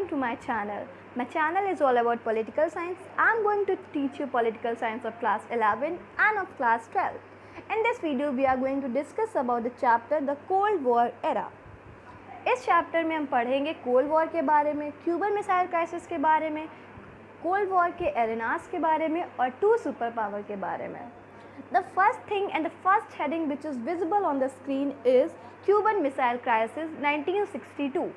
to my channel. My channel is all about political science. I'm going to teach you political science of class 11 and of class 12. In this video, we are going to discuss about the chapter The Cold War Era. इस chapter में हम पढ़ेंगे cold war के बारे में, Cuban missile crisis के बारे में, कोल्ड वॉर के एरेनास के बारे में और टू सुपर पावर के बारे में. The first thing and the first heading which is visible on the screen is Cuban Missile Crisis 1962.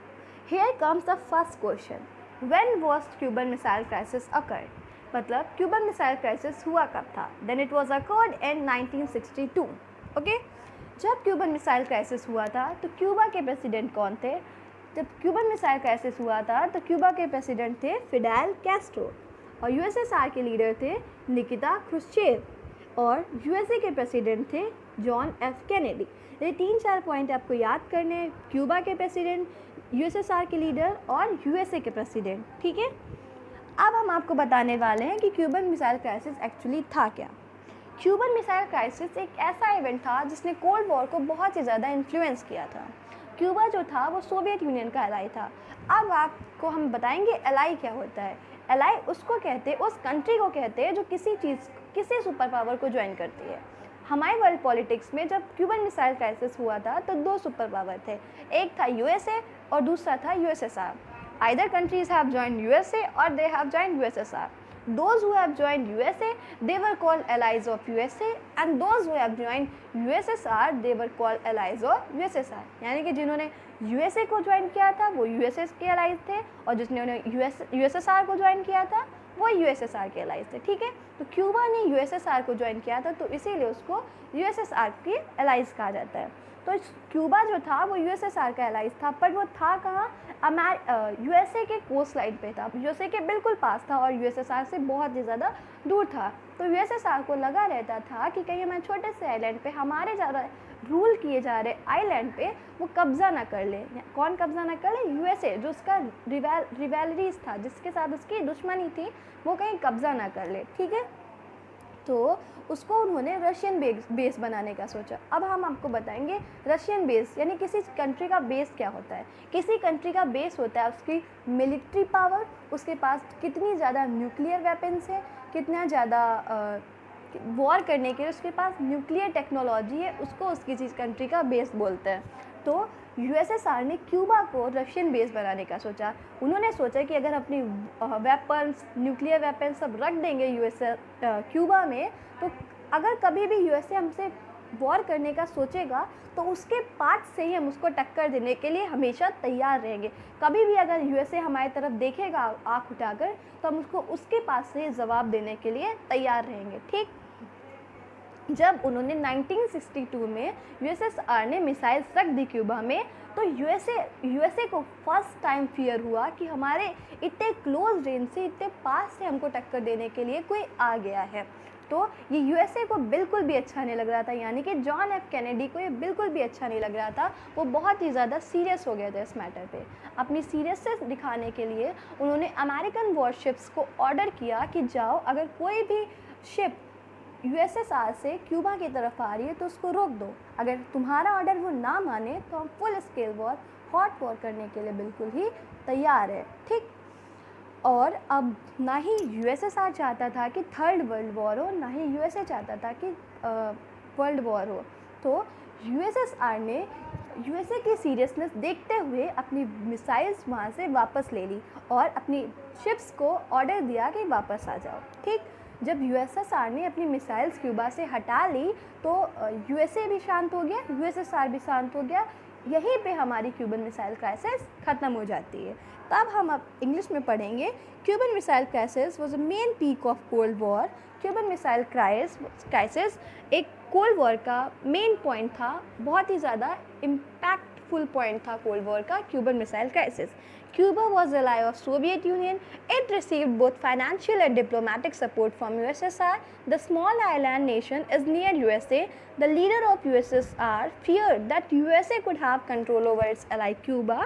Here comes the first question. When was Cuban Missile Crisis occurred? मतलब Cuban missile crisis हुआ कब था? Then it was occurred in 1962. Okay? जब Cuban missile crisis हुआ था तो Cuba के president कौन थे? जब क्यूबन मिसाइल क्राइसिस हुआ था तो क्यूबा के प्रेसिडेंट थे फिडेल कैस्ट्रो और यूएसएसआर के लीडर थे निकिता क्रुश्चेव और यूएसए के प्रेसिडेंट थे जॉन एफ कैनेडी. ये 3-4 पॉइंट आपको याद करने हैं. क्यूबा के प्रेसिडेंट, यूएसएसआर के लीडर और यूएसए के प्रेसिडेंट. ठीक है. अब हम आपको बताने वाले हैं कि क्यूबन मिसाइल क्राइसिस एक्चुअली था क्या. क्यूबन मिसाइल क्राइसिस एक ऐसा इवेंट था जिसने कोल्ड वॉर को बहुत ही ज़्यादा इन्फ्लुएंस किया था. क्यूबा जो था वो सोवियत यूनियन का एलाई था. अब आपको हम बताएंगे एलाई क्या होता है. एलाई उसको कहते हैं, उस कंट्री को कहते हैं जो किसी सुपर पावर को ज्वाइन करती है. हमारे वर्ल्ड पॉलिटिक्स में जब क्यूबन मिसाइल क्राइसिस हुआ था तो 2 सुपर पावर थे. एक था यूएसए और दूसरा था USSR. Either countries have joined USA or they have joined USSR. Those who have joined USA, they were called allies of USA, and those who have joined USSR, they were called allies of USSR. यानी कि जिन्होंने USA को join किया था वो USS के allies थे और जिन्होंने USSR को ज्वाइन किया था वो USSR के allies थे. ठीक है. तो क्यूबा ने USSR को ज्वाइन किया था तो इसीलिए उसको USSR के allies कहा जाता है. तो क्यूबा जो था वो यूएसएसआर का एलाइज था, पर वो था कहाँ? यूएसए के कोस्ट लाइन पे था, यूएसए के बिल्कुल पास था और यूएसएसआर से बहुत ही ज़्यादा दूर था. तो यूएसएसआर को लगा रहता था कि कहीं हमारे छोटे से आइलैंड पे, हमारे ज़्यादा रूल किए जा रहे आइलैंड पे वो कब्ज़ा ना कर ले. कौन कब्ज़ा ना कर ले? यूएसए, जो उसका रिवैलरीज था, जिसके साथ उसकी दुश्मनी थी, वो कहीं कब्ज़ा ना कर ले. ठीक है. तो उसको उन्होंने रशियन बेस बनाने का सोचा. अब हम आपको बताएंगे रशियन बेस यानी किसी कंट्री का बेस क्या होता है. किसी कंट्री का बेस होता है उसकी मिलिट्री पावर, उसके पास कितनी ज़्यादा न्यूक्लियर वेपन्स है, कितना ज़्यादा वॉर करने के लिए उसके पास न्यूक्लियर टेक्नोलॉजी है, उसको उसकी चीज़ कंट्री का बेस बोलते हैं. तो यूएसएसआर ने क्यूबा को रशियन बेस बनाने का सोचा. उन्होंने सोचा कि अगर अपनी वेपन्स, न्यूक्लियर वेपन्स सब रख देंगे क्यूबा में, तो अगर कभी भी यूएसए हमसे वॉर करने का सोचेगा तो उसके पार्ट से ही हम उसको टक्कर देने के लिए हमेशा तैयार रहेंगे. कभी भी अगर यूएसए हमारी तरफ देखेगा आँख उठाकर तो हम उसको उसके पास से जवाब देने के लिए तैयार रहेंगे. ठीक. जब उन्होंने 1962 में यूएसएसआर ने मिसाइल्स रख दी क्यूबा में तो यूएसए को फर्स्ट टाइम फियर हुआ कि हमारे इतने क्लोज रेंज से, इतने पास से हमको टक्कर देने के लिए कोई आ गया है. तो ये यूएसए को बिल्कुल भी अच्छा नहीं लग रहा था, यानी कि जॉन एफ कैनेडी को ये बिल्कुल भी अच्छा नहीं लग रहा था. वो बहुत ही ज़्यादा सीरियस हो गए थे इस मैटर पे. अपनी सीरियसनेस दिखाने के लिए उन्होंने अमेरिकन वॉरशिप्स को ऑर्डर किया कि जाओ, अगर कोई भी शिप यूएसएसआर से क्यूबा की तरफ आ रही है तो उसको रोक दो. अगर तुम्हारा ऑर्डर वो ना माने तो हम full scale war, hot war करने के लिए बिल्कुल ही तैयार है. ठीक. और अब ना ही यूएसएसआर चाहता था कि थर्ड वर्ल्ड वॉर हो, ना ही यूएसए चाहता था कि वर्ल्ड वॉर हो. तो यूएसएसआर ने यूएसए की सीरियसनेस देखते हुए अपनी मिसाइल्स वहाँ से वापस ले ली और अपनी शिप्स को ऑर्डर दिया कि वापस आ जाओ. ठीक. जब यूएसएसआर ने अपनी मिसाइल्स क्यूबा से हटा ली तो यूएसए भी शांत हो गया, यूएसएसआर भी शांत हो गया. यहीं पे हमारी क्यूबन मिसाइल क्राइसिस ख़त्म हो जाती है. तब हम अब इंग्लिश में पढ़ेंगे. Cuban missile crisis was a main peak of cold war. Cuban missile crisis एक कोल्ड वॉर का मेन पॉइंट था, बहुत ही ज़्यादा इम्पैक्टफुल पॉइंट था कोल्ड वॉर का, Cuban missile crisis. Cuba was ally of Soviet Union. It received both financial and diplomatic support from USSR. The small island nation is near USA. The leader of USSR feared that USA could have control over its ally Cuba.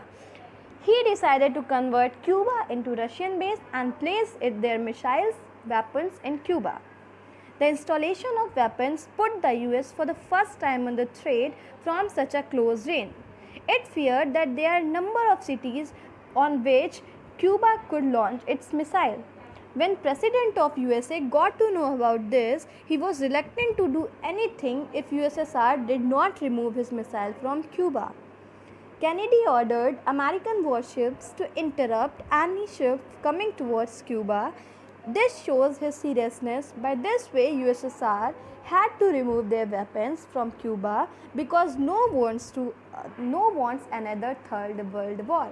He decided to convert Cuba into Russian base and place their missiles weapons in Cuba. The installation of weapons put the US for the first time on the threat from such a close range. It feared that there are a number of cities on which Cuba could launch its missile. When President of USA got to know about this, he was reluctant to do anything if USSR did not remove his missile from Cuba. Kennedy ordered American warships to interrupt any ship coming towards Cuba. This shows his seriousness. By this way, USSR had to remove their weapons from Cuba because no wants another third world war.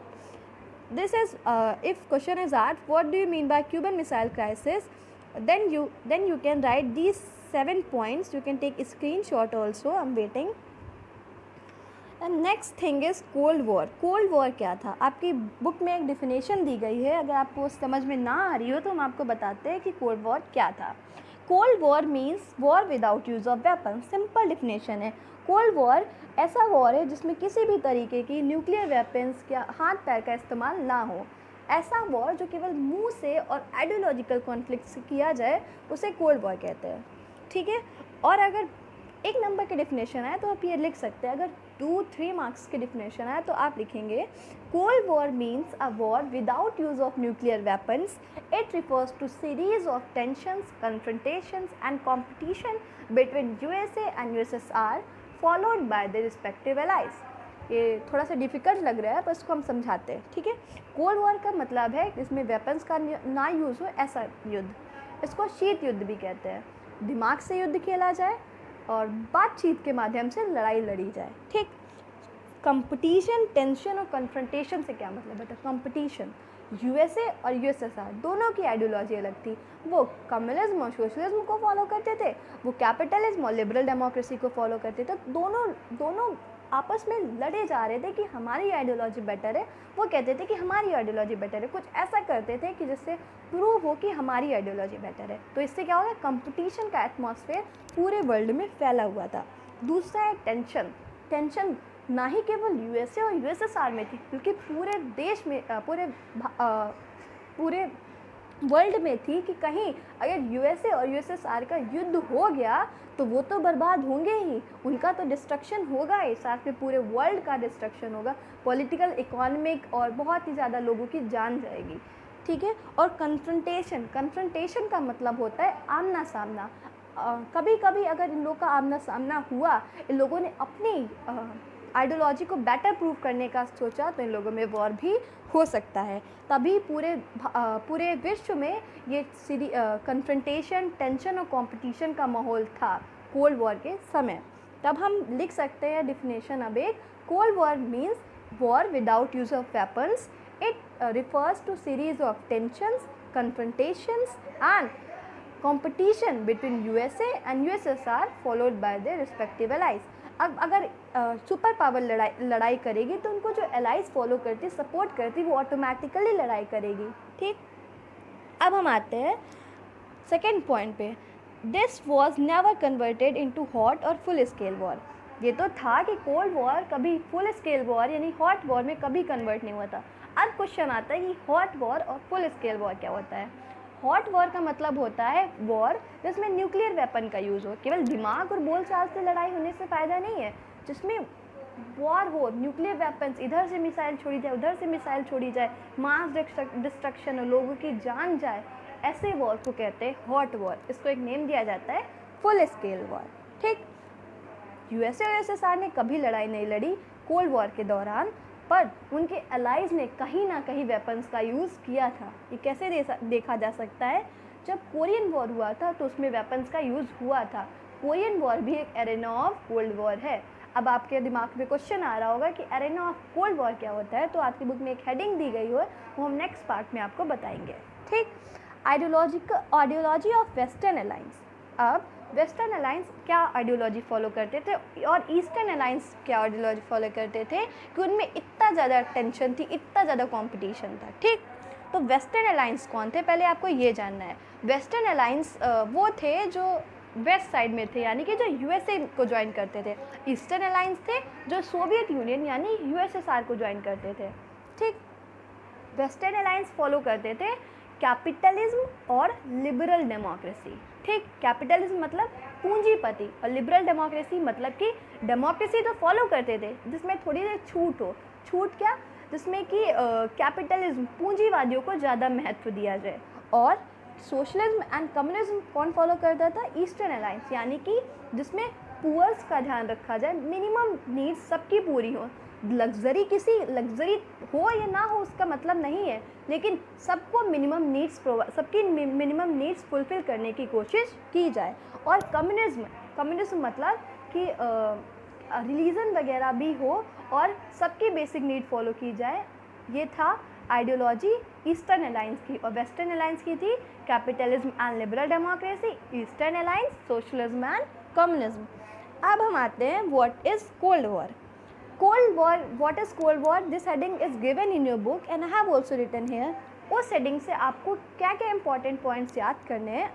This is if question is asked what do you mean by Cuban Missile Crisis, then you can write these 7 points. You can take a screenshot also. I'm waiting. And next thing is cold war. Cold war क्या था? आपकी book में एक definition दी गई है. अगर आपको समझ में ना आ रही हो तो हम आपको बताते हैं कि कोल्ड वॉर क्या था. Cold war means war without use of weapon. Simple definition है. कोल्ड वॉर ऐसा वॉर है जिसमें किसी भी तरीके की न्यूक्लियर वेपन्स या हाथ पैर का इस्तेमाल ना हो. ऐसा वॉर जो केवल मुंह से और आइडियोलॉजिकल कॉन्फ्लिक्ट से किया जाए उसे कोल्ड वॉर कहते हैं. ठीक है. और अगर एक नंबर की डिफिनेशन है तो आप ये लिख सकते हैं. अगर 2-3 मार्क्स की डिफिनेशन है तो आप लिखेंगे cold war means a war without use of nuclear weapons. It refers to series of tensions, confrontations and competition between USA and USSR followed by the respective allies. ये थोड़ा सा डिफ़िकल्ट लग रहा है पर इसको हम समझाते हैं. ठीक है. कोल्ड वॉर का मतलब है इसमें वेपन्स का ना यूज़ हो ऐसा युद्ध. इसको शीत युद्ध भी कहते हैं. दिमाग से युद्ध खेला जाए और बातचीत के माध्यम से लड़ाई लड़ी जाए. ठीक. कंपटीशन, टेंशन और कन्फ्रंटेशन से क्या मतलब है? कंपटीशन, यूएसए और यूएसएसआर दोनों की आइडियोलॉजी अलग थी. वो कम्युनिज्म और सोशलिज्म को फॉलो करते थे, वो कैपिटलिज्म और लिबरल डेमोक्रेसी को फॉलो करते थे. दोनों आपस में लड़े जा रहे थे कि हमारी आइडियोलॉजी बेटर है. वो कहते थे कि हमारी आइडियोलॉजी बेटर है. कुछ ऐसा करते थे कि जिससे प्रूव हो कि हमारी आइडियोलॉजी बेटर है. तो इससे क्या होगा? कंपटीशन का एटमॉस्फेयर पूरे वर्ल्ड में फैला हुआ था. दूसरा है टेंशन. टेंशन ना ही केवल यूएसए और यूएसएसआर में थी बल्कि पूरे देश में पूरे वर्ल्ड में थी कि कहीं अगर यूएसए और यूएसएसआर का युद्ध हो गया तो वो तो बर्बाद होंगे ही, उनका तो डिस्ट्रक्शन होगा ही, साथ में पूरे वर्ल्ड का डिस्ट्रक्शन होगा. पॉलिटिकल, इकोनॉमिक और बहुत ही ज़्यादा लोगों की जान जाएगी. ठीक है. और कन्फ्रंटेशन का मतलब होता है आमना सामना. कभी कभी अगर इन लोगों का आमना सामना हुआ, इन लोगों ने अपनी आइडियोलॉजी को बेटर प्रूव करने का सोचा तो इन लोगों में वॉर भी हो सकता है. तभी पूरे विश्व में ये कन्फ्रंटेशन, टेंशन और कंपटीशन का माहौल था कोल्ड वॉर के समय. तब हम लिख सकते हैं डिफिनेशन अब एक. Cold war means war without use of weapons. It refers to series of tensions, confrontations and competition between USA and USSR followed by their respective allies. अब अगर सुपर पावर लड़ाई करेगी तो उनको जो एलाइज फॉलो करती, सपोर्ट करती, वो ऑटोमेटिकली लड़ाई करेगी. ठीक. अब हम आते हैं सेकेंड पॉइंट पे. This was never converted into hot और फुल स्केल वॉर. ये तो था कि कोल्ड वॉर कभी फुल स्केल वॉर यानी हॉट वॉर में कभी कन्वर्ट नहीं हुआ था. अब क्वेश्चन आता है कि हॉट वॉर और फुल स्केल वॉर क्या होता है. हॉट वॉर का मतलब होता है वॉर जिसमें न्यूक्लियर वेपन का यूज़ हो. केवल दिमाग और बोलचाल से लड़ाई होने से फ़ायदा नहीं है. जिसमें वॉर हो, न्यूक्लियर वेपन्स, इधर से मिसाइल छोड़ी जाए, उधर से मिसाइल छोड़ी जाए, मास डिस्ट्रक्शन हो, लोगों की जान जाए, ऐसे वॉर को कहते हैं हॉट वॉर. इसको एक नेम दिया जाता है फुल स्केल वॉर. ठीक. यूएसए और यूएसएसआर ने कभी लड़ाई नहीं लड़ी कोल्ड वॉर के दौरान, पर उनके अलाइज ने कहीं ना कहीं वेपन्स का यूज़ किया था. ये कैसे देखा जा सकता है? जब कोरियन वॉर हुआ था तो उसमें वेपन्स का यूज़ हुआ था. कोरियन वॉर भी एक एरेना ऑफ कोल्ड वॉर है. अब आपके दिमाग में क्वेश्चन आ रहा होगा कि एरेना ऑफ कोल्ड वॉर क्या होता है. तो आपकी बुक में एक हेडिंग दी गई हो, वो हम नेक्स्ट पार्ट में आपको बताएंगे. ठीक. Ideology of western alliance. अब वेस्टर्न अलायंस क्या आइडियोलॉजी फॉलो करते थे और ईस्टर्न अलायंस क्या आइडियोलॉजी फॉलो करते थे कि उनमें इतना ज़्यादा टेंशन थी, इतना ज़्यादा कंपटीशन था. ठीक. तो वेस्टर्न अलायंस कौन थे, पहले आपको ये जानना है. वेस्टर्न अलायंस वो थे जो वेस्ट साइड में थे, यानी कि जो यूएसए को ज्वाइन करते थे. ईस्टर्न अलायंस थे जो सोवियत यूनियन यानी यूएसएसआर को ज्वाइन करते थे. ठीक. वेस्टर्न अलायंस फॉलो करते थे कैपिटलिज्म और लिबरल डेमोक्रेसी. ठीक. कैपिटलिज्म मतलब पूंजीपति और लिबरल डेमोक्रेसी मतलब कि डेमोक्रेसी तो फॉलो करते थे जिसमें थोड़ी देर छूट हो. छूट क्या? जिसमें कि कैपिटलिज्म पूंजीवादियों को ज़्यादा महत्व दिया जाए। और सोशलिज्म एंड कम्युनिज्म कौन फॉलो करता था? ईस्टर्न अलायंस, यानी कि जिसमें पुअर्स का ध्यान रखा जाए, मिनिमम नीड्स सबकी पूरी हो। लग्जरी हो या ना हो उसका मतलब नहीं है, लेकिन सबको सबकी मिनिमम नीड्स फुलफ़िल करने की कोशिश की जाए। और कम्युनिज्म मतलब कि रिलीजन वगैरह भी हो और सबकी बेसिक नीड फॉलो की जाए। ये था आइडियोलॉजी ईस्टर्न अलायंस की। और वेस्टर्न अलायंस की थी capitalism and liberal democracy, eastern alliance socialism and communism. अब हम आते हैं what is cold war. Cold War, what is Cold War? This heading is given in your book and I have also written here. उस heading से आपको क्या क्या important points याद करने हैं